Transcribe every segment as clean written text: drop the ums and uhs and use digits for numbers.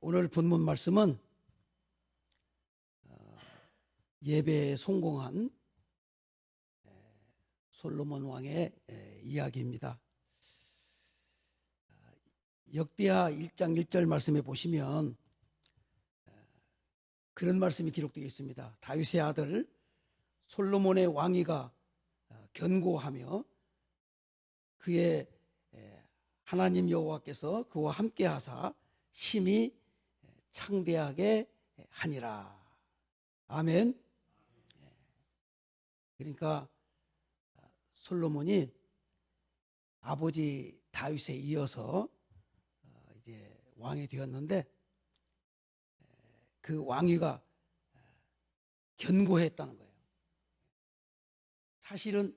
오늘 본문 말씀은 예배에 성공한 솔로몬 왕의 이야기입니다. 역대하 1장 1절 말씀에 보시면 그런 말씀이 기록되어 있습니다. 다윗의 아들 솔로몬의 왕위가 견고하며 그의 하나님 여호와께서 그와 함께 하사 심히 창대하게 하니라. 아멘. 그러니까 솔로몬이 아버지 다윗에 이어서 이제 왕이 되었는데 그 왕위가 견고했다는 거예요. 사실은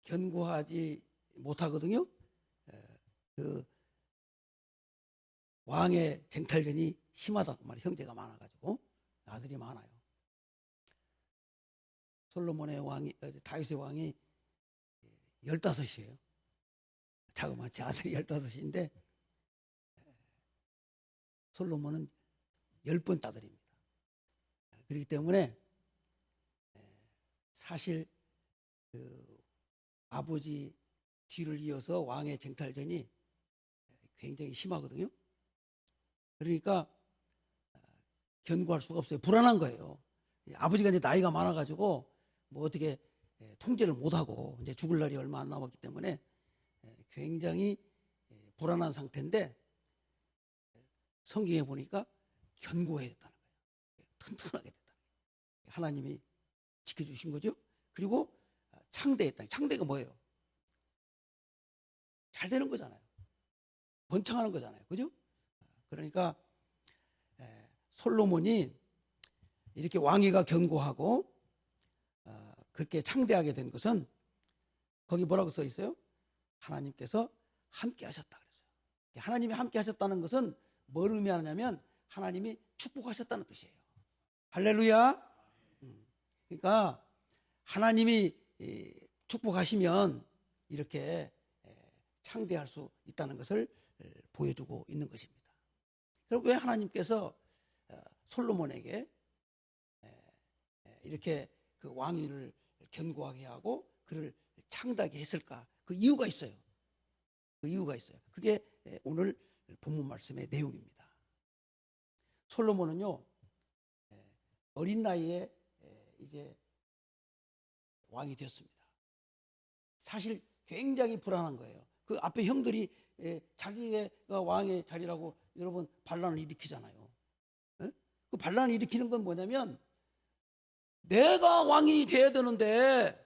견고하지 못하거든요. 그 왕의 쟁탈전이 심하다고 말이에요. 형제가 많아가지고 아들이 많아요. 솔로몬의 왕이, 다윗의 왕이 15이에요. 자그마치 아들이 15인데 솔로몬은 10번째 아들입니다. 그렇기 때문에 사실 그 아버지 뒤를 이어서 왕의 쟁탈전이 굉장히 심하거든요. 그러니까 견고할 수가 없어요. 불안한 거예요. 아버지가 이제 나이가 많아가지고 뭐 어떻게 통제를 못하고 이제 죽을 날이 얼마 안 남았기 때문에 굉장히 불안한 상태인데 성경에 보니까 견고해졌다는 거예요. 튼튼하게 됐다는 거예요. 하나님이 지켜주신 거죠. 그리고 창대했다. 창대가 뭐예요? 잘 되는 거잖아요. 번창하는 거잖아요. 그죠? 그러니까 솔로몬이 이렇게 왕위가 견고하고 그렇게 창대하게 된 것은 거기 뭐라고 써 있어요? 하나님께서 함께 하셨다 그랬어요. 하나님이 함께 하셨다는 것은 뭘 의미하냐면 하나님이 축복하셨다는 뜻이에요. 할렐루야. 그러니까 하나님이 축복하시면 이렇게 창대할 수 있다는 것을 보여주고 있는 것입니다. 그럼 왜 하나님께서 솔로몬에게 이렇게 그 왕위를 견고하게 하고 그를 창대하게 했을까? 그 이유가 있어요. 그 이유가 있어요. 그게 오늘 본문 말씀의 내용입니다. 솔로몬은요, 어린 나이에 이제 왕이 되었습니다. 사실 굉장히 불안한 거예요. 그 앞에 형들이 자기가 왕의 자리라고 여러분 반란을 일으키잖아요. 그 반란을 일으키는 건 뭐냐면 내가 왕이 돼야 되는데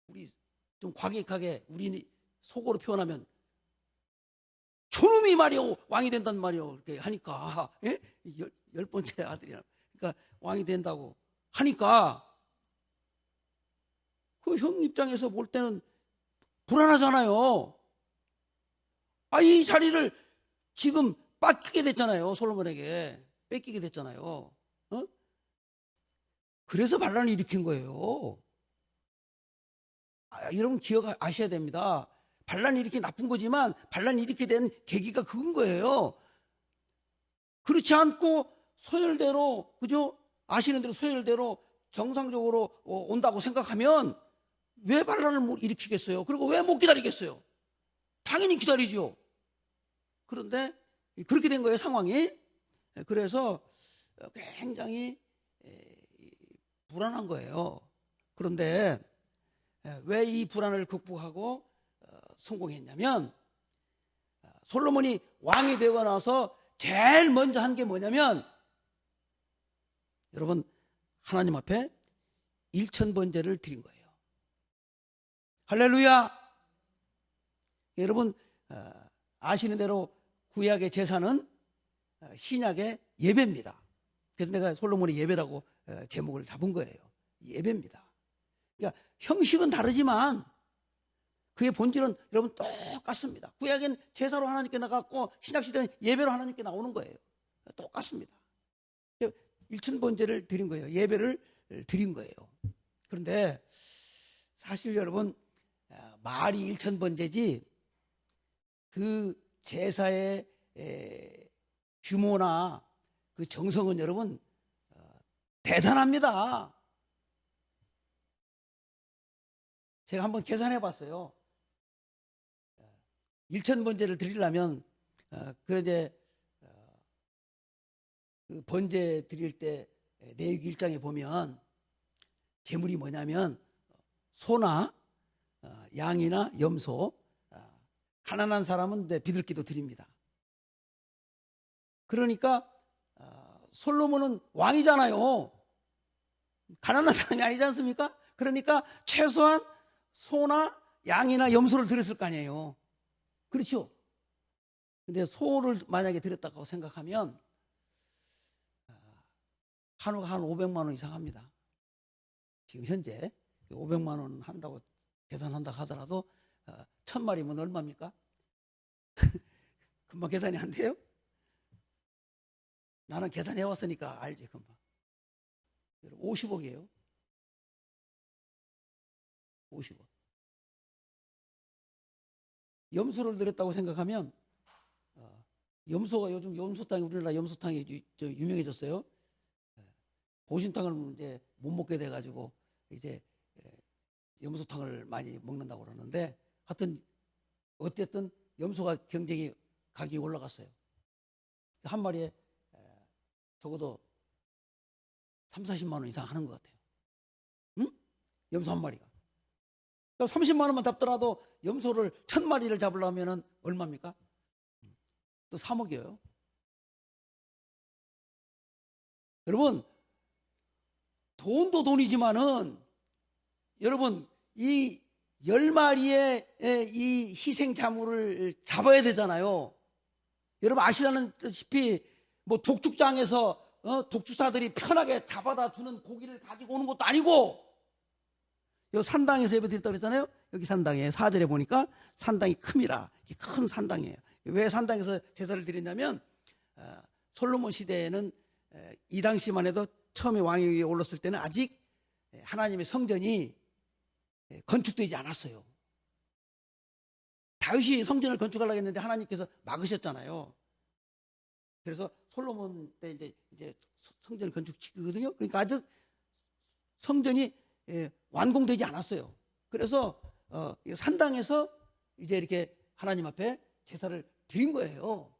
우리 좀 과격하게 우리 속어로 표현하면 저놈이 말이요 왕이 된단 말이요 이렇게 하니까 열 번째 아들이라 그러니까 왕이 된다고 하니까 그 형 입장에서 볼 때는 불안하잖아요. 이 자리를 지금 뺏기게 됐잖아요. 솔로몬에게 뺏기게 됐잖아요. 그래서 반란을 일으킨 거예요. 여러분 기억하셔야 됩니다. 반란이 이렇게 나쁜 거지만 반란이 일으키게 된 계기가 그건 거예요. 그렇지 않고 서열대로 그죠? 아시는 대로 서열대로 정상적으로 온다고 생각하면 왜 반란을 못 일으키겠어요? 그리고 왜 못 기다리겠어요? 당연히 기다리죠. 그런데 그렇게 된 거예요, 상황이. 그래서 굉장히 불안한 거예요. 그런데 왜 이 불안을 극복하고 성공했냐면 솔로몬이 왕이 되고 나서 제일 먼저 한 게 뭐냐면 여러분 하나님 앞에 1000번제를 드린 거예요. 할렐루야. 여러분 아시는 대로 구약의 제사는 신약의 예배입니다. 그래서 내가 솔로몬의 예배라고 제목을 잡은 거예요. 예배입니다. 그러니까 형식은 다르지만 그의 본질은 여러분 똑같습니다. 구약엔 제사로 하나님께 나갔고 신약시대는 예배로 하나님께 나오는 거예요. 똑같습니다. 1000번제를 드린 거예요. 예배를 드린 거예요. 그런데 사실 여러분 말이 1000번제지 그 제사의 규모나 그 정성은 여러분 대단합니다. 제가 한번 계산해 봤어요. 1,000번제를 드리려면 그런데 그 번제 드릴 때 내육 1장에 보면 제물이 뭐냐면 소나 양이나 염소, 가난한 사람은 비둘기도 드립니다. 그러니까 솔로몬은 왕이잖아요. 가난한 사람이 아니지 않습니까? 그러니까 최소한 소나 양이나 염소를 드렸을 거 아니에요. 그렇죠? 근데 소를 만약에 드렸다고 생각하면 한우가 한 500만 원 이상 합니다. 지금 현재 500만 원 한다고 계산한다 하더라도 1,000마리면 얼마입니까? 금방 계산이 안 돼요? 나는 계산해 왔으니까 알지 금방. 50억이에요. 50억. 염소를 드렸다고 생각하면 염소가 요즘 염소탕이 우리나라 염소탕이 유명해졌어요. 보신탕을 이제 못 먹게 돼가지고 이제 염소탕을 많이 먹는다고 그러는데 하여튼 어쨌든 염소가 경쟁이 가격이 올라갔어요. 한 마리에 적어도 3, 40만 원 이상 하는 것 같아요. 응? 염소 한 마리가. 30만 원만 잡더라도 염소를 1,000마리를 잡으려면 얼마입니까? 또 3억이에요. 여러분, 돈도 돈이지만은 여러분 이 10마리의 이 희생 자물을 잡아야 되잖아요. 여러분 아시다시피 뭐 독축장에서 독축사들이 편하게 잡아다 주는 고기를 가지고 오는 것도 아니고 여기 산당에서 예배드렸다고 그랬잖아요. 여기 산당에 4절에 보니까 산당이 큼이라 큰 산당이에요. 왜 산당에서 제사를 드렸냐면 솔로몬 시대에는 이 당시만 해도 처음에 왕위 위에 올랐을 때는 아직 하나님의 성전이 건축되지 않았어요. 다윗이 성전을 건축하려고 했는데 하나님께서 막으셨잖아요. 그래서 솔로몬 때 이제 성전 건축시키거든요. 그러니까 아직 성전이 완공되지 않았어요. 그래서 산당에서 이제 이렇게 하나님 앞에 제사를 드린 거예요.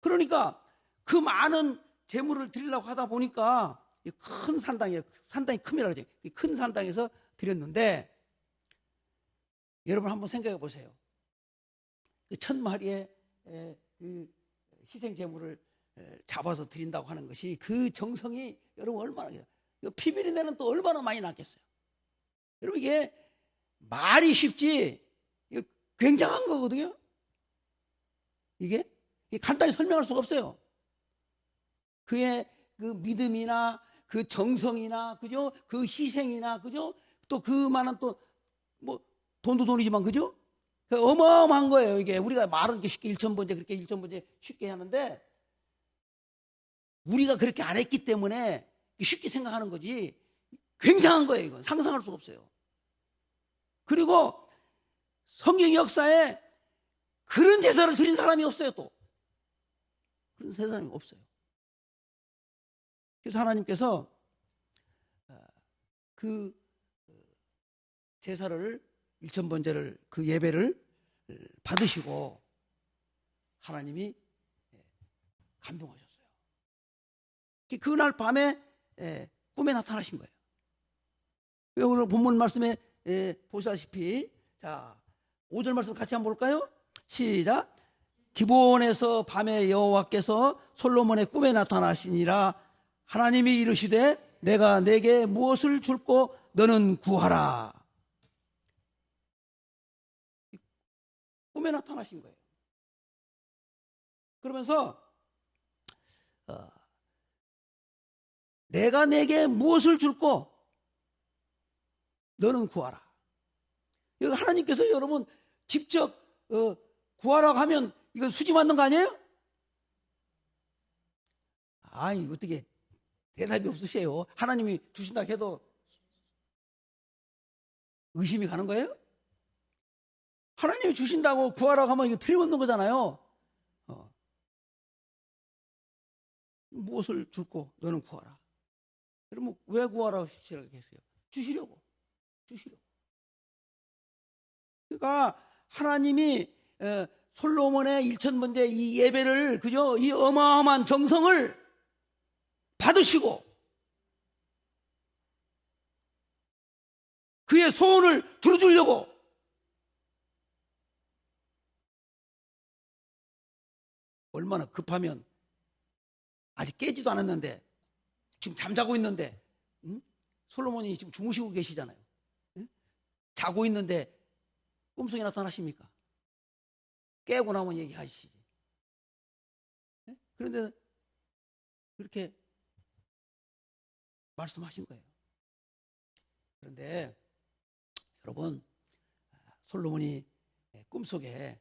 그러니까 그 많은 제물을 드리려고 하다 보니까 큰 산당이에요. 산당이 큼이라고 그러죠. 큰 산당에서 드렸는데 여러분 한번 생각해 보세요. 그 1,000마리의 그 희생 제물을 잡아서 드린다고 하는 것이 그 정성이 여러분 얼마나 피비린내는 또 얼마나 많이 났겠어요. 여러분 이게 말이 쉽지 이게 굉장한 거거든요. 이게 간단히 설명할 수가 없어요. 그의 그 믿음이나 그 정성이나 그죠? 그 희생이나 그죠? 또 그 많은 또 뭐 돈도 돈이지만 그죠? 어마어마한 거예요. 이게 우리가 말은 이렇게 쉽게 1,000번째 그렇게 1,000번째 쉽게 하는데 우리가 그렇게 안 했기 때문에 쉽게 생각하는 거지 굉장한 거예요. 이건 상상할 수가 없어요. 그리고 성경 역사에 그런 제사를 드린 사람이 없어요. 또 그런 사람이 없어요. 그래서 하나님께서 그 제사를 1,000번제를 그 예배를 받으시고 하나님이 감동하셨어요. 그날 밤에 꿈에 나타나신 거예요. 오늘 본문 말씀에 보시다시피 자 5절 말씀 같이 한번 볼까요? 시작. 기브온에서 밤에 여호와께서 솔로몬의 꿈에 나타나시니라. 하나님이 이르시되 내가 내게 무엇을 줄고 너는 구하라. 꿈에 나타나신 거예요. 그러면서 내가 내게 무엇을 줄고 너는 구하라. 여기 하나님께서 여러분 직접 구하라고 하면 이거 수지 맞는 거 아니에요? 아이 어떻게 대답이 없으세요? 하나님이 주신다 해도 의심이 가는 거예요? 하나님이 주신다고 구하라고 하면 이거 틀림없는 거잖아요. 무엇을 줄고 너는 구하라. 여러분 왜 구하라고 했어요? 주시려고. 그러니까 하나님이 솔로몬의 1000번째 이 예배를 그저 이 어마어마한 정성을 받으시고 그의 소원을 들어주려고 얼마나 급하면 아직 깨지도 않았는데 지금 잠자고 있는데 솔로몬이 지금 주무시고 계시잖아요. 자고 있는데 꿈속에 나타나십니까? 깨고 나면 얘기하시지. 그런데 그렇게 말씀하신 거예요. 그런데 여러분 솔로몬이 꿈속에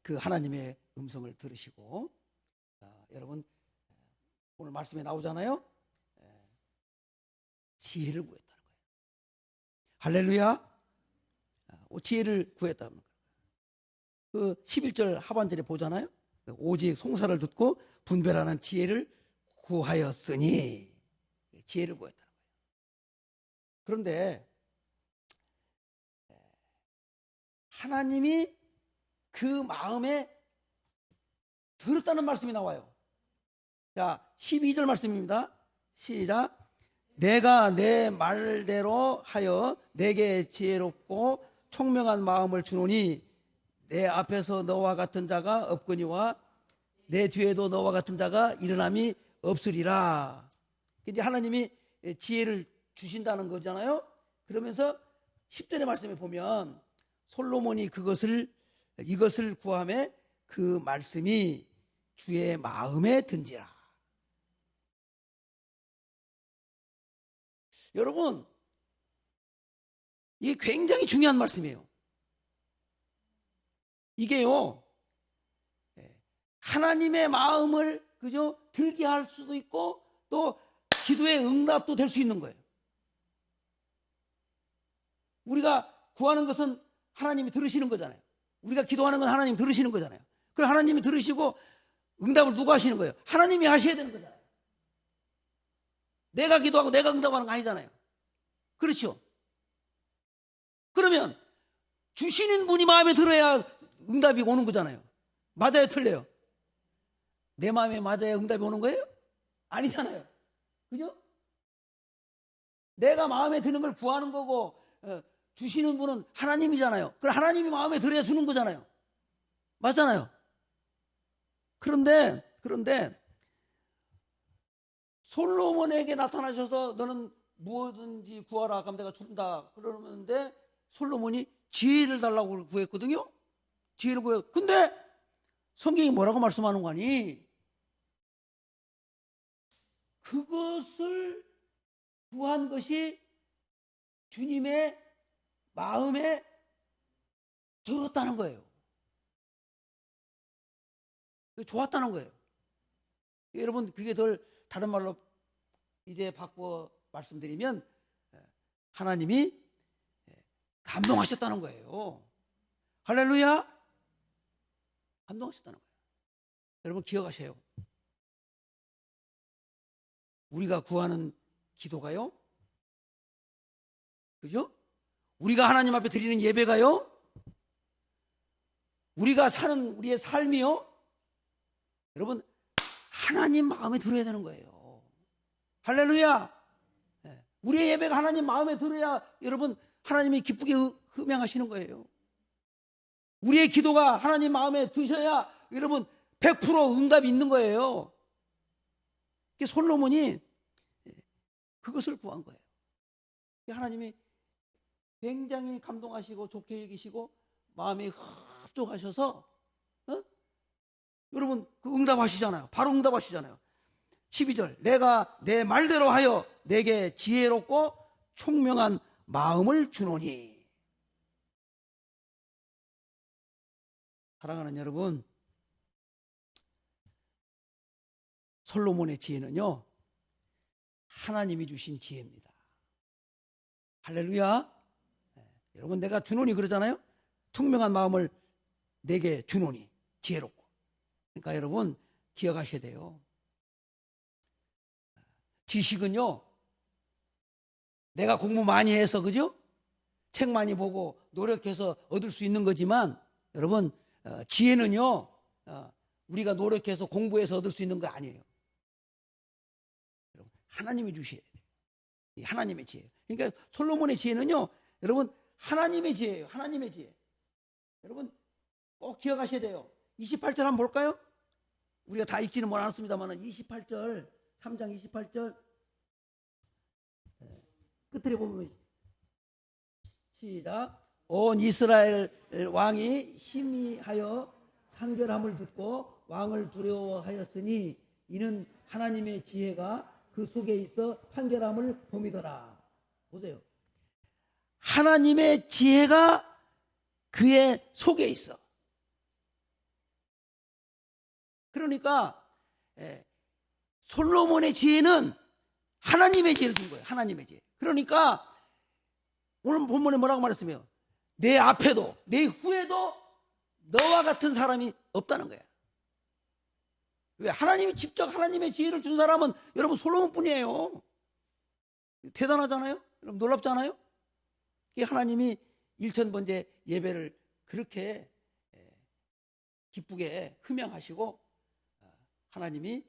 그 하나님의 음성을 들으시고 여러분 오늘 말씀에 나오잖아요. 지혜를 구했다는 거예요. 할렐루야. 지혜를 구했다는 거예요. 그 11절 하반절에 보잖아요. 오직 송사를 듣고 분별하는 지혜를 구하였으니 지혜를 구했다는 거예요. 그런데 하나님이 그 마음에 들었다는 말씀이 나와요. 자, 12절 말씀입니다. 시작. 내가 내 말대로 하여 내게 지혜롭고 총명한 마음을 주노니 내 앞에서 너와 같은 자가 없거니와 내 뒤에도 너와 같은 자가 일어남이 없으리라. 이제 하나님이 지혜를 주신다는 거잖아요. 그러면서 10절의 말씀에 보면 솔로몬이 이것을 구하매 그 말씀이 주의 마음에 든지라. 여러분, 이게 굉장히 중요한 말씀이에요. 이게요, 하나님의 마음을 그저 들게 할 수도 있고 또 기도의 응답도 될 수 있는 거예요. 우리가 구하는 것은 하나님이 들으시는 거잖아요. 우리가 기도하는 건 하나님이 들으시는 거잖아요. 그럼 하나님이 들으시고 응답을 누가 하시는 거예요? 하나님이 하셔야 되는 거잖아요. 내가 기도하고 내가 응답하는 거 아니잖아요. 그렇죠? 그러면 주시는 분이 마음에 들어야 응답이 오는 거잖아요. 맞아요, 틀려요? 내 마음에 맞아야 응답이 오는 거예요? 아니잖아요. 그죠? 내가 마음에 드는 걸 구하는 거고 주시는 분은 하나님이잖아요. 그럼 하나님이 마음에 들어야 주는 거잖아요. 맞잖아요. 그런데 솔로몬에게 나타나셔서 너는 무엇든지 구하라 그럼 내가 준다 그러는데 솔로몬이 지혜를 달라고 구했거든요. 지혜를 구해. 근데 성경이 뭐라고 말씀하는 거니? 그것을 구한 것이 주님의 마음에 들었다는 거예요. 좋았다는 거예요. 여러분 그게 다른 말로 이제 바꿔 말씀드리면 하나님이 감동하셨다는 거예요. 할렐루야. 감동하셨다는 거예요. 여러분 기억하세요. 우리가 구하는 기도가요, 그죠? 우리가 하나님 앞에 드리는 예배가요, 우리가 사는 우리의 삶이요, 여러분 하나님 마음에 들어야 되는 거예요. 할렐루야. 우리의 예배가 하나님 마음에 들어야 여러분 하나님이 기쁘게 흠양하시는 거예요. 우리의 기도가 하나님 마음에 드셔야 여러분 100% 응답이 있는 거예요. 솔로몬이 그것을 구한 거예요. 하나님이 굉장히 감동하시고 좋게 여기시고 마음에 흡족하셔서 여러분 그 응답하시잖아요. 바로 응답하시잖아요. 12절 내가 내 말대로 하여 내게 지혜롭고 총명한 마음을 주노니. 사랑하는 여러분, 솔로몬의 지혜는요 하나님이 주신 지혜입니다. 할렐루야. 여러분 내가 주노니 그러잖아요. 총명한 마음을 내게 주노니 지혜롭고. 그러니까 여러분 기억하셔야 돼요. 지식은요, 내가 공부 많이 해서, 그죠? 책 많이 보고 노력해서 얻을 수 있는 거지만, 여러분, 지혜는요, 우리가 노력해서 공부해서 얻을 수 있는 거 아니에요. 하나님이 주셔야 돼요. 하나님의 지혜. 그러니까 솔로몬의 지혜는요, 여러분, 하나님의 지혜예요. 하나님의 지혜. 여러분, 꼭 기억하셔야 돼요. 28절 한번 볼까요? 우리가 다 읽지는 못했습니다만 28절, 3장 28절 끝에 보면 시작. 온 이스라엘 왕이 심히하여 상결함을 듣고 왕을 두려워하였으니 이는 하나님의 지혜가 그 속에 있어 판결함을 봄이더라. 보세요. 하나님의 지혜가 그의 속에 있어. 그러니까 솔로몬의 지혜는 하나님의 지혜를 준 거예요. 하나님의 지혜. 그러니까 오늘 본문에 뭐라고 말했으면 내 앞에도 내 후에도 너와 같은 사람이 없다는 거야. 왜? 하나님이 직접 하나님의 지혜를 준 사람은 여러분 솔로몬뿐이에요. 대단하잖아요? 여러분 놀랍잖아요? 하나님이 일천번제 예배를 그렇게 기쁘게 흠양하시고 하나님이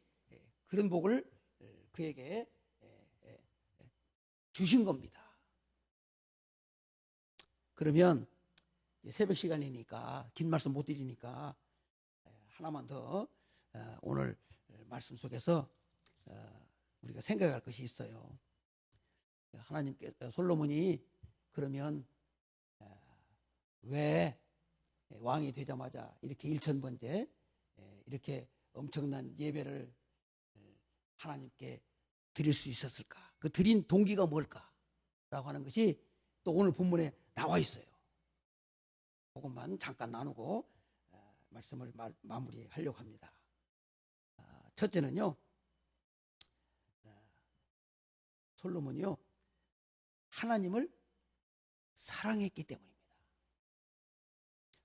그런 복을 그에게 주신 겁니다. 그러면 새벽 시간이니까 긴 말씀 못 드리니까 하나만 더 오늘 말씀 속에서 우리가 생각할 것이 있어요. 하나님께 솔로몬이 그러면 왜 왕이 되자마자 이렇게 일천번제 이렇게 엄청난 예배를 하나님께 드릴 수 있었을까? 그 드린 동기가 뭘까라고 하는 것이 또 오늘 본문에 나와 있어요. 그것만 잠깐 나누고 말씀을 마무리하려고 합니다. 첫째는요, 솔로몬이요, 하나님을 사랑했기 때문입니다.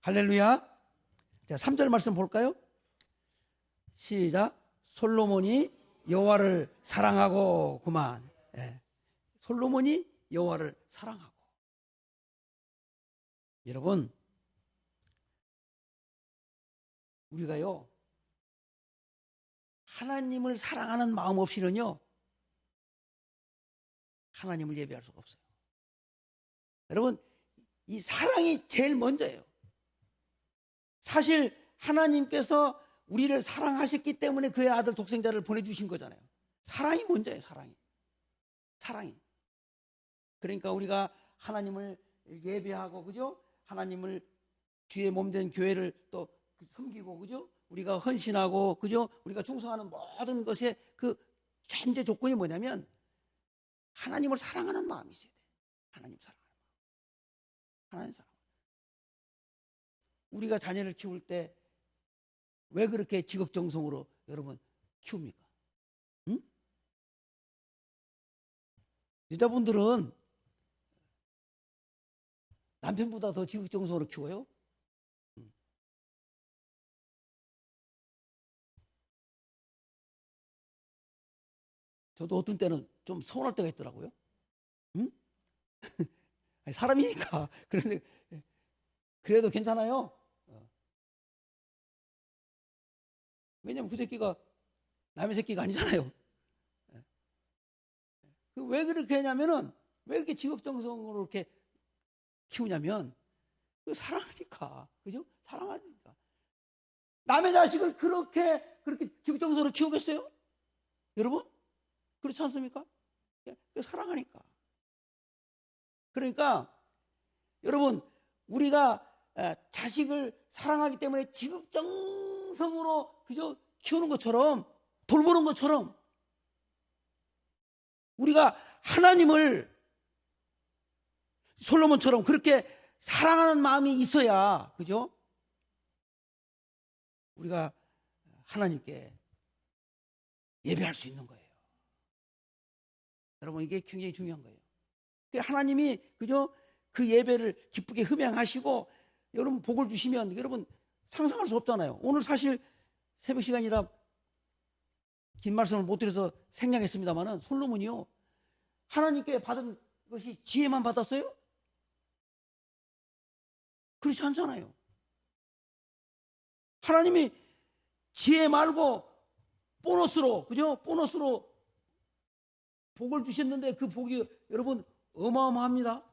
할렐루야. 자, 3절 말씀 볼까요? 시작. 솔로몬이 여호와를 사랑하고 그만. 솔로몬이 여호와를 사랑하고. 여러분, 우리가요 하나님을 사랑하는 마음 없이는요 하나님을 예배할 수가 없어요. 여러분, 이 사랑이 제일 먼저예요. 사실 하나님께서 우리를 사랑하셨기 때문에 그의 아들 독생자를 보내주신 거잖아요. 사랑이 먼저예요. 사랑이. 그러니까 우리가 하나님을 예배하고, 그죠? 하나님을 주의 몸된 교회를 또 섬기고, 그죠? 우리가 헌신하고, 그죠? 우리가 충성하는 모든 것의 그 전제 조건이 뭐냐면 하나님을 사랑하는 마음이 있어야 돼. 하나님 사랑하는 마음. 하나님 사랑. 우리가 자녀를 키울 때 왜 그렇게 지극정성으로 여러분 키웁니까? 응? 여자분들은 남편보다 더 지극정성으로 키워요? 저도 어떤 때는 좀 서운할 때가 있더라고요. 응? 사람이니까. 그런데 그래도 괜찮아요. 왜냐면 그 새끼가 남의 새끼가 아니잖아요. 왜 그렇게 하냐면은, 왜 이렇게 지극정성으로 이렇게 키우냐면, 사랑하니까. 그죠? 사랑하니까. 남의 자식을 그렇게 지극정성으로 키우겠어요? 여러분? 그렇지 않습니까? 사랑하니까. 그러니까, 여러분, 우리가 자식을 사랑하기 때문에 지극정성으로 그저 키우는 것처럼, 돌보는 것처럼, 우리가 하나님을 솔로몬처럼 그렇게 사랑하는 마음이 있어야, 그죠? 우리가 하나님께 예배할 수 있는 거예요. 여러분, 이게 굉장히 중요한 거예요. 하나님이, 그죠? 그 예배를 기쁘게 흠양하시고, 여러분 복을 주시면, 여러분 상상할 수 없잖아요. 오늘 사실 새벽 시간이라 긴 말씀을 못 드려서 생략했습니다만은 솔로몬이요, 하나님께 받은 것이 지혜만 받았어요? 그렇지 않잖아요. 하나님이 지혜 말고 보너스로, 그죠? 보너스로 복을 주셨는데 그 복이 여러분 어마어마합니다.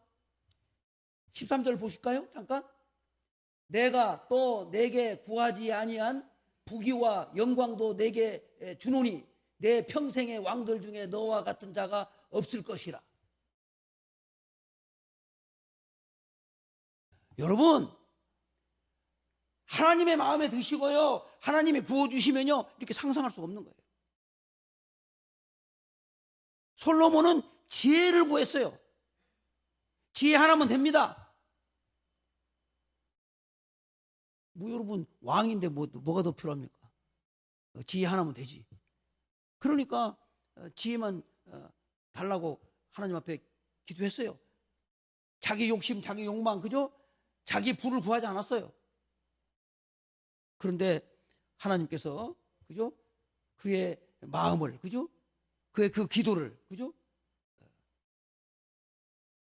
13절 보실까요? 잠깐. 내가 또 내게 구하지 아니한 부귀와 영광도 내게 주노니 내 평생의 왕들 중에 너와 같은 자가 없을 것이라. 여러분, 하나님의 마음에 드시고요, 하나님이 부어주시면요, 이렇게 상상할 수가 없는 거예요. 솔로몬은 지혜를 구했어요. 지혜 하나면 됩니다. 뭐 여러분, 왕인데 뭐가 더 필요합니까? 지혜 하나면 되지. 그러니까 지혜만 달라고 하나님 앞에 기도했어요. 자기 욕심, 자기 욕망, 그죠? 자기 부를 구하지 않았어요. 그런데 하나님께서, 그죠? 그의 마음을, 그죠? 그의 그 기도를, 그죠?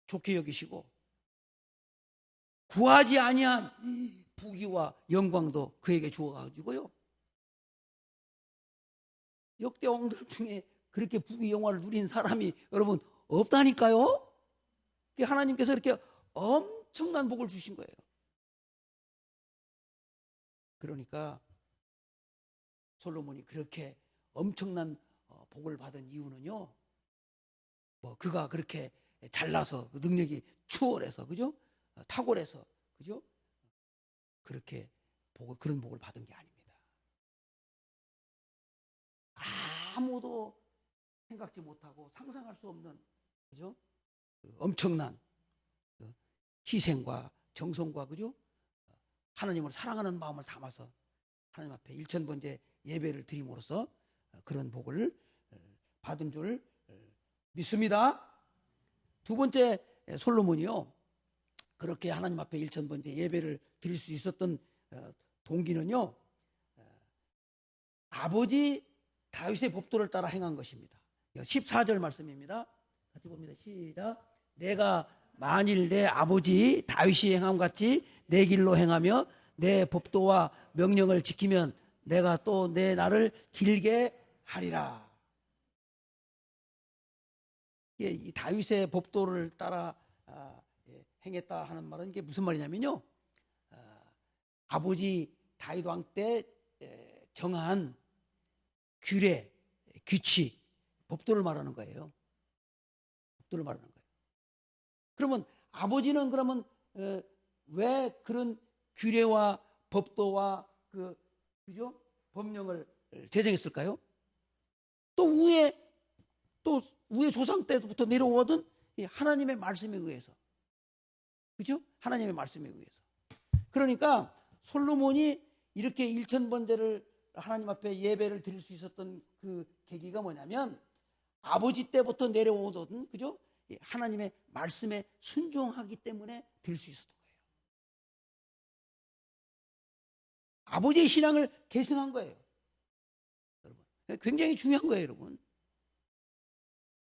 좋게 여기시고 구하지 아니한 부귀와 영광도 그에게 주어가지고요, 역대 왕들 중에 그렇게 부귀 영화를 누린 사람이 여러분 없다니까요. 하나님께서 이렇게 엄청난 복을 주신 거예요. 그러니까 솔로몬이 그렇게 엄청난 복을 받은 이유는요, 그가 그렇게 잘나서 그 능력이 추월해서, 그죠? 탁월해서, 그죠? 그렇게 그런 복을 받은 게 아닙니다. 아무도 생각지 못하고 상상할 수 없는, 그죠? 엄청난 희생과 정성과, 그죠? 하나님을 사랑하는 마음을 담아서 하나님 앞에 일천번째 예배를 드림으로써 그런 복을 받은 줄 믿습니다. 두 번째, 솔로몬이요, 그렇게 하나님 앞에 일천번째 예배를 드릴 수 있었던 동기는요, 아버지 다윗의 법도를 따라 행한 것입니다. 14절 말씀입니다. 같이 봅니다. 시작. 내가 만일 내 아버지 다윗이 행함 같이 내 길로 행하며 내 법도와 명령을 지키면 내가 또 내 날을 길게 하리라. 이 다윗의 법도를 따라 행했다 하는 말은 이게 무슨 말이냐면요, 아버지 다윗 왕 때 정한 규례, 규칙, 법도를 말하는 거예요. 법도를 말하는 거예요. 그러면 아버지는 그러면 왜 그런 규례와 법도와 그죠? 법령을 제정했을까요? 또 위에 조상 때부터 내려오던 하나님의 말씀에 의해서, 그죠? 하나님의 말씀에 의해서. 그러니까 솔로몬이 이렇게 일천번제를 하나님 앞에 예배를 드릴 수 있었던 그 계기가 뭐냐면 아버지 때부터 내려오던, 그죠? 하나님의 말씀에 순종하기 때문에 드릴 수 있었던 거예요. 아버지의 신앙을 계승한 거예요. 여러분, 굉장히 중요한 거예요, 여러분.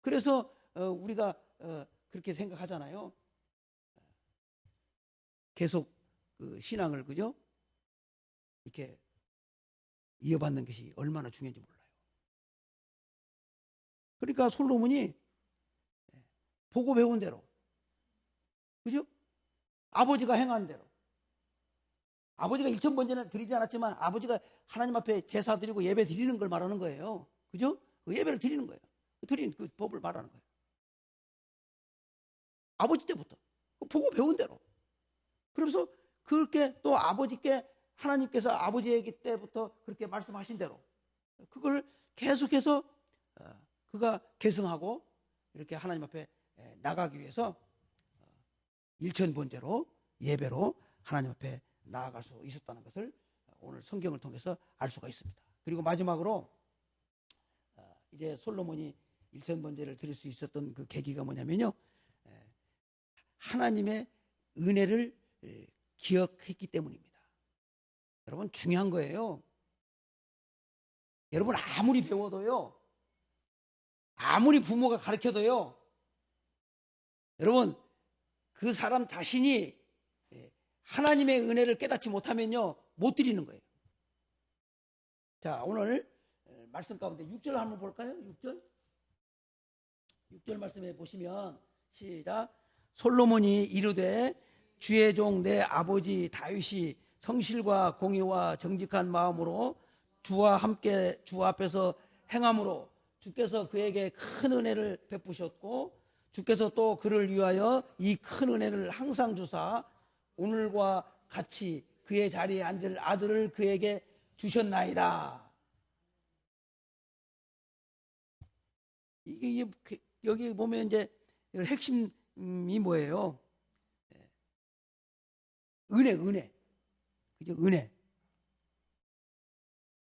그래서 우리가 그렇게 생각하잖아요. 계속 그 신앙을, 그죠? 이렇게 이어받는 것이 얼마나 중요한지 몰라요. 그러니까 솔로몬이 보고 배운 대로, 그죠? 아버지가 행한 대로, 아버지가 일천번제는 드리지 않았지만 아버지가 하나님 앞에 제사 드리고 예배 드리는 걸 말하는 거예요. 그죠? 그 예배를 드리는 거예요. 드린 그 법을 말하는 거예요. 아버지 때부터 보고 배운 대로. 그러면서 그렇게 또 아버지께 하나님께서 아버지에게 때부터 그렇게 말씀하신 대로 그걸 계속해서 그가 계승하고 이렇게 하나님 앞에 나가기 위해서 일천번제로 예배로 하나님 앞에 나아갈 수 있었다는 것을 오늘 성경을 통해서 알 수가 있습니다. 그리고 마지막으로 이제 솔로몬이 일천번제를 드릴 수 있었던 그 계기가 뭐냐면요, 하나님의 은혜를 기억했기 때문입니다. 여러분, 중요한 거예요. 여러분 아무리 배워도요, 아무리 부모가 가르쳐도요, 여러분 그 사람 자신이 하나님의 은혜를 깨닫지 못하면요 못 드리는 거예요. 자, 오늘 말씀 가운데 6절 한번 볼까요? 6절 말씀에 보시면 시작. 솔로몬이 이르되 주의 종 내 아버지 다윗이 성실과 공의와 정직한 마음으로 주와 함께 주 앞에서 행함으로 주께서 그에게 큰 은혜를 베푸셨고 주께서 또 그를 위하여 이 큰 은혜를 항상 주사 오늘과 같이 그의 자리에 앉을 아들을 그에게 주셨나이다. 이게 여기 보면 이제 핵심이 뭐예요? 은혜. 그죠? 은혜.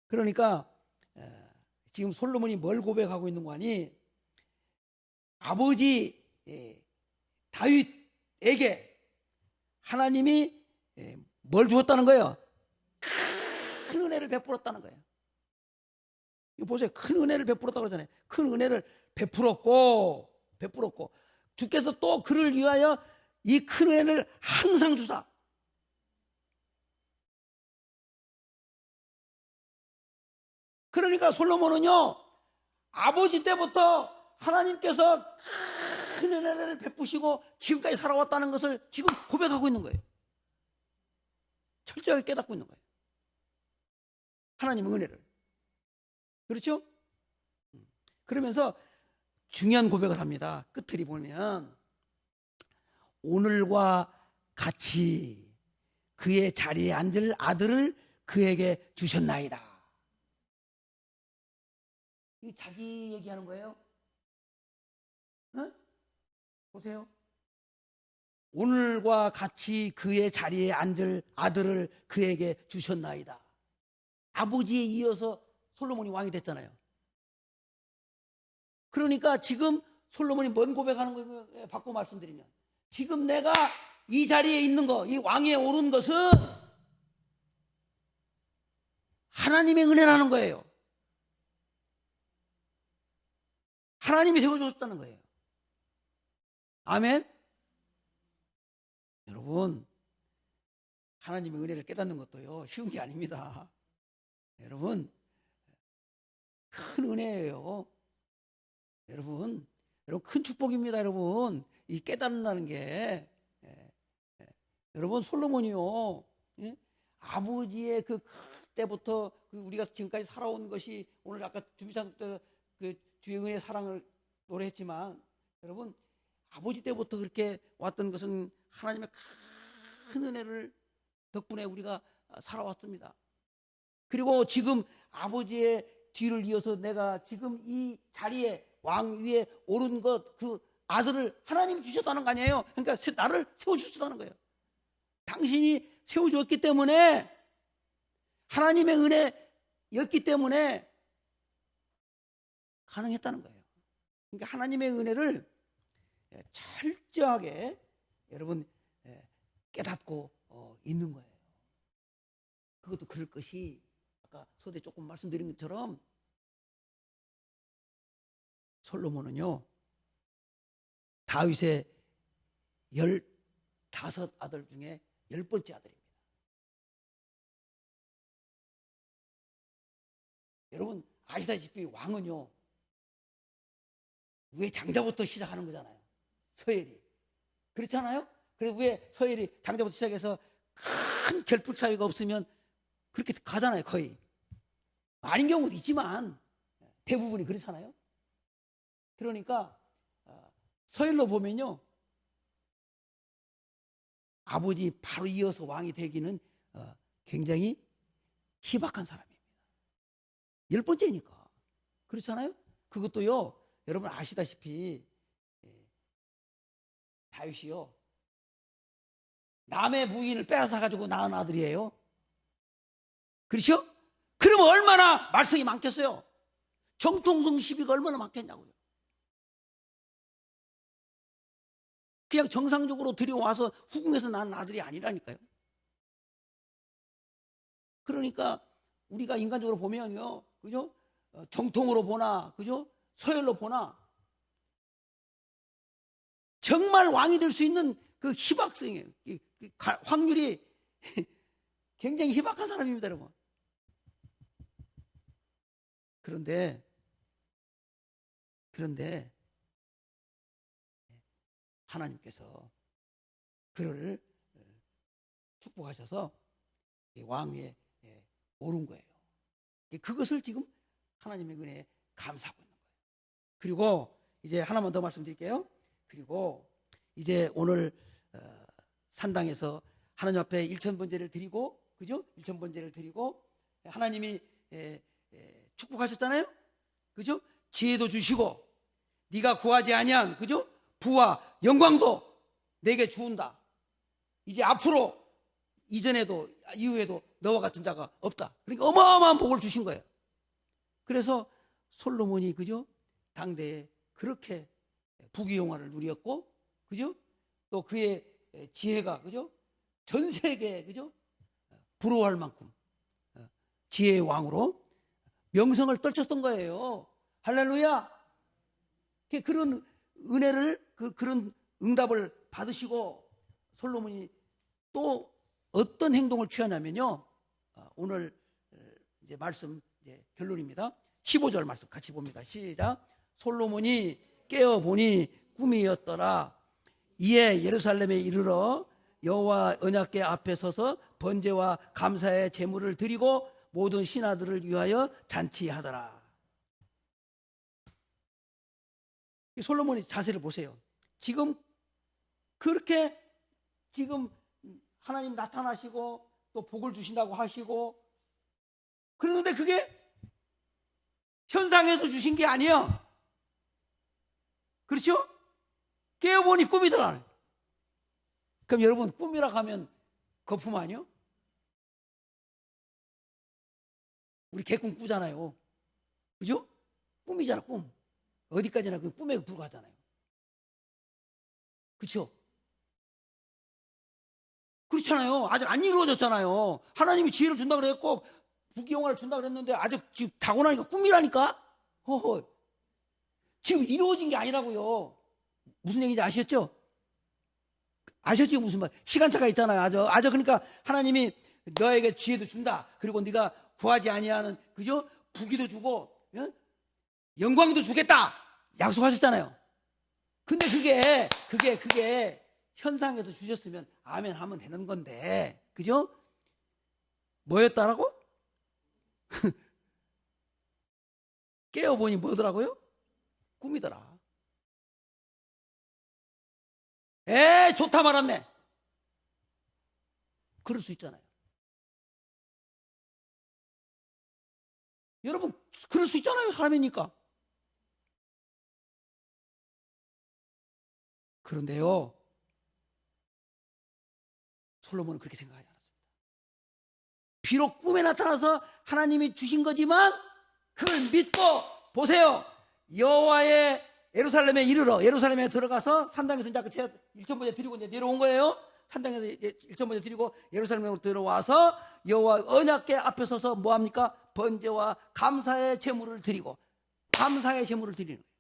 그러니까 지금 솔로몬이 뭘 고백하고 있는 거 아니? 아버지 다윗에게 하나님이 뭘 주었다는 거예요? 큰 은혜를 베풀었다는 거예요. 이거 보세요. 큰 은혜를 베풀었다고 그러잖아요. 큰 은혜를 베풀었고 주께서 또 그를 위하여 이 큰 은혜를 항상 주사. 그러니까 솔로몬은요 아버지 때부터 하나님께서 큰 은혜를 베푸시고 지금까지 살아왔다는 것을 지금 고백하고 있는 거예요. 철저하게 깨닫고 있는 거예요. 하나님의 은혜를. 그렇죠? 그러면서 중요한 고백을 합니다. 끝을 보면 오늘과 같이 그의 자리에 앉을 아들을 그에게 주셨나이다. 이 자기 얘기하는 거예요. 보세요. 오늘과 같이 그의 자리에 앉을 아들을 그에게 주셨나이다. 아버지에 이어서 솔로몬이 왕이 됐잖아요. 그러니까 지금 솔로몬이 뭔 고백하는 거예요? 바꿔 말씀드리면 지금 내가 이 자리에 있는 거, 이 왕위에 오른 것은 하나님의 은혜라는 거예요. 하나님이 세워주셨다는 거예요. 아멘? 여러분, 하나님의 은혜를 깨닫는 것도요 쉬운 게 아닙니다. 여러분, 큰 은혜예요. 여러분 큰 축복입니다. 여러분, 이 깨닫는다는 게 여러분 솔로몬이요 아버지의 그 때부터 우리가 지금까지 살아온 것이 오늘 아까 준비상 때 그 주의 은혜의 사랑을 노래했지만 여러분 아버지 때부터 그렇게 왔던 것은 하나님의 큰 은혜를 덕분에 우리가 살아왔습니다. 그리고 지금 아버지의 뒤를 이어서 내가 지금 이 자리에 왕 위에 오른 것 그 아들을 하나님이 주셨다는 거 아니에요? 그러니까 나를 세워주셨다는 거예요. 당신이 세워주었기 때문에 하나님의 은혜였기 때문에 가능했다는 거예요. 그러니까 하나님의 은혜를 철저하게 여러분 깨닫고 있는 거예요. 그것도 그럴 것이 아까 서두에 조금 말씀드린 것처럼 솔로몬은요 다윗의 15아들 중에 10번째 아들입니다. 여러분 아시다시피 왕은요 위에 장자부터 시작하는 거잖아요. 서열이 그렇잖아요. 그래서 위에 서열이 장자부터 시작해서 큰 결핍 사유가 없으면 그렇게 가잖아요. 거의 아닌 경우도 있지만 대부분이 그렇잖아요. 그러니까 서열로 보면요 아버지 바로 이어서 왕이 되기는 굉장히 희박한 사람입니다. 10번째니까 그렇잖아요. 그것도요 여러분 아시다시피 다윗이요 남의 부인을 빼앗아 가지고 낳은 아들이에요. 그렇죠? 그러면 얼마나 말썽이 많겠어요. 정통성 시비가 얼마나 많겠냐고요. 그냥 정상적으로 들여와서 후궁에서 낳은 아들이 아니라니까요. 그러니까 우리가 인간적으로 보면요, 그죠? 정통으로 보나, 그죠? 서열로 보나, 정말 왕이 될 수 있는 그 희박성이에요. 확률이 굉장히 희박한 사람입니다, 여러분. 그런데 하나님께서 그를 축복하셔서 왕위에 오른 거예요. 그것을 지금 하나님의 은혜에 감사하고 있는 거예요. 그리고 이제 하나만 더 말씀드릴게요. 그리고 이제 오늘 산당에서 하나님 앞에 일천번제를 드리고, 그죠? 일천번제를 드리고 하나님이 축복하셨잖아요. 그죠? 지혜도 주시고 네가 구하지 아니한, 그죠? 부와 영광도 내게 주운다. 이제 앞으로 이전에도 이후에도 너와 같은 자가 없다. 그러니까 어마어마한 복을 주신 거예요. 그래서 솔로몬이, 그죠? 당대에 그렇게 부귀영화를 누렸고, 그죠? 또 그의 지혜가, 그죠? 전 세계에, 그죠? 부러워할 만큼 지혜의 왕으로 명성을 떨쳤던 거예요. 할렐루야. 그런 은혜를, 그런 응답을 받으시고 솔로몬이 또 어떤 행동을 취하냐면요, 오늘 이제 말씀 결론입니다. 15절 말씀 같이 봅니다. 시작. 솔로몬이 깨어보니 꿈이었더라. 이에 예루살렘에 이르러 여호와 언약궤 앞에 서서 번제와 감사의 제물을 드리고 모든 신하들을 위하여 잔치하더라. 솔로몬의 자세를 보세요. 지금 그렇게 지금 하나님 나타나시고 또 복을 주신다고 하시고 그러는데 그게 현상에서 주신 게 아니에요. 그렇죠? 깨어보니 꿈이더라. 그럼 여러분, 꿈이라 하면 거품 아니요? 우리 개꿈 꾸잖아요. 그죠? 꿈이잖아, 꿈. 어디까지나 그 꿈에 불과하잖아요. 그렇죠? 그렇잖아요. 아직 안 이루어졌잖아요. 하나님이 지혜를 준다 그랬고 부귀영화를 준다 그랬는데 아직 지금 타고나니까 꿈이라니까? 허허. 지금 이루어진 게 아니라고요. 무슨 얘기인지 아셨죠? 아셨죠? 무슨 말? 시간차가 있잖아요. 아죠. 그러니까 하나님이 너에게 지혜도 준다. 그리고 네가 구하지 아니하는, 그죠? 부귀도 주고, 영광도 주겠다. 약속하셨잖아요. 근데 그게 현상에서 주셨으면 아멘 하면 되는 건데, 그죠? 뭐였다라고? 깨어보니 뭐더라고요? 꿈이더라. 좋다 말았네. 그럴 수 있잖아요. 여러분, 그럴 수 있잖아요. 사람이니까. 그런데요, 솔로몬은 그렇게 생각하지 않았습니다. 비록 꿈에 나타나서 하나님이 주신 거지만 그걸 믿고, 보세요. 여호와의 예루살렘에 이르러, 예루살렘에 들어가서 산당에서 이제 일천번제 드리고 이제 내려온 거예요. 산당에서 일천번제 드리고 예루살렘으로 들어와서 여호와 언약궤 앞에 서서 뭐 합니까? 번제와 감사의 제물을 드리고, 감사의 제물을 드리는 거예요.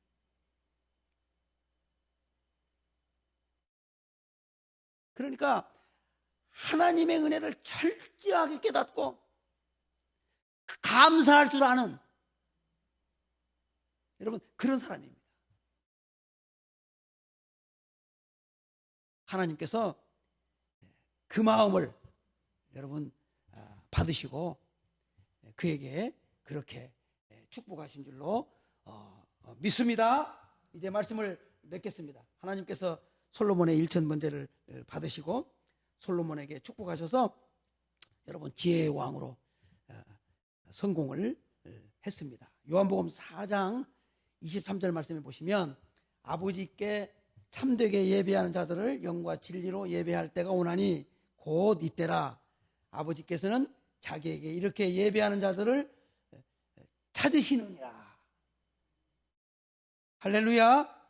그러니까 하나님의 은혜를 철저하게 깨닫고 감사할 줄 아는, 여러분, 그런 사람입니다. 하나님께서 그 마음을 여러분 받으시고 그에게 그렇게 축복하신 줄로 믿습니다. 이제 말씀을 맺겠습니다. 하나님께서 솔로몬의 일천번제를 받으시고 솔로몬에게 축복하셔서 여러분 지혜의 왕으로 성공을 했습니다. 요한복음 4장 23절 말씀에 보시면 아버지께 참되게 예배하는 자들을 영과 진리로 예배할 때가 오나니 곧 이때라. 아버지께서는 자기에게 이렇게 예배하는 자들을 찾으시느니라. 할렐루야.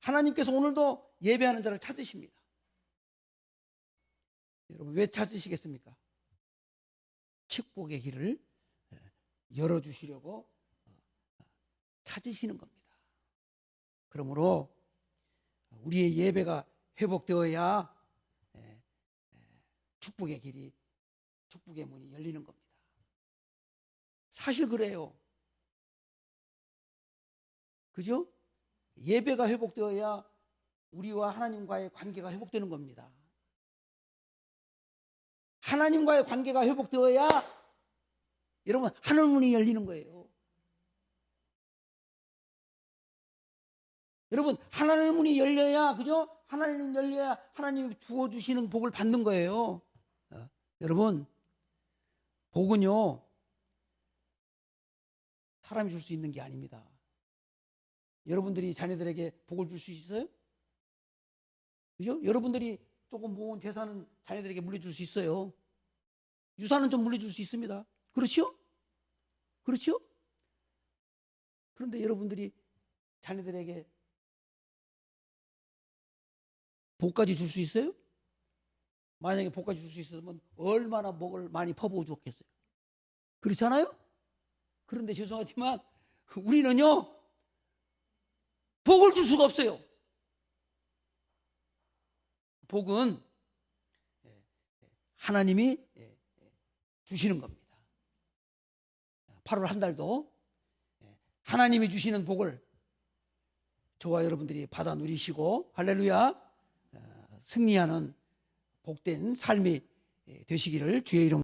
하나님께서 오늘도 예배하는 자를 찾으십니다. 여러분, 왜 찾으시겠습니까? 축복의 길을 열어주시려고 찾으시는 겁니다. 그러므로 우리의 예배가 회복되어야 축복의 길이, 축복의 문이 열리는 겁니다. 사실 그래요. 그죠? 예배가 회복되어야 우리와 하나님과의 관계가 회복되는 겁니다. 하나님과의 관계가 회복되어야 여러분 하늘 문이 열리는 거예요. 여러분 하늘 문이 열려야, 그죠? 하나님 열려야 하나님이 부어주시는 복을 받는 거예요. 여러분 복은요 사람이 줄 수 있는 게 아닙니다. 여러분들이 자녀들에게 복을 줄 수 있어요? 그죠? 여러분들이 조금 모은 재산은 자녀들에게 물려줄 수 있어요. 유산은 좀 물려줄 수 있습니다. 그렇죠? 그렇죠? 그런데 여러분들이 자녀들에게 복까지 줄 수 있어요? 만약에 복까지 줄 수 있었으면 얼마나 복을 많이 퍼부어 줬겠어요. 그렇잖아요? 그런데 죄송하지만 우리는요 복을 줄 수가 없어요. 복은 하나님이 주시는 겁니다. 8월 한 달도 하나님이 주시는 복을 저와 여러분들이 받아 누리시고 할렐루야 승리하는 복된 삶이 되시기를 주의 이름으로